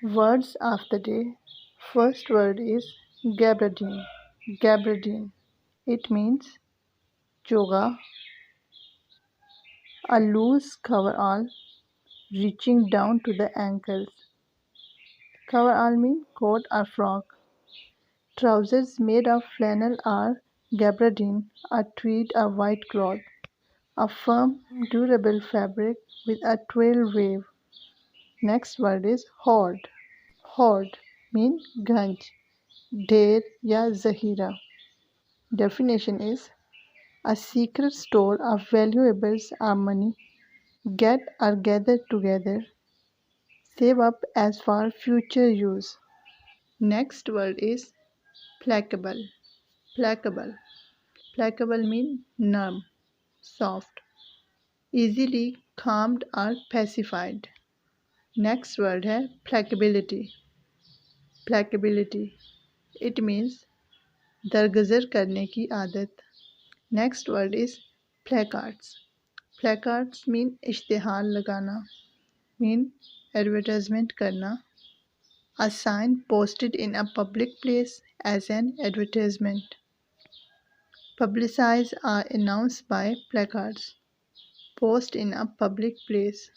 Words of the day. First word is gabardine. Gabardine. It means yoga, a loose coverall reaching down to the ankles. Coverall means coat or frock. Trousers made of flannel or gabardine, a tweed or white cloth. A firm, durable fabric with a twill wave. Next word is hoard. Hoard means ganj, ढेर या ज़ख़ीरा. Definition is a secret store of valuables or money. Get or gather together. Save up as for future use. Next word is placable. Placable. Placable means numb, soft, easily calmed or pacified. Next word है placability. Placability. It means दरगुजर करने की आदत. Next word is placards. Placards mean इश्तिहार लगाना, mean advertisement करना. A sign posted in a public place as an advertisement. Publicize or announce by placards. Post in a public place.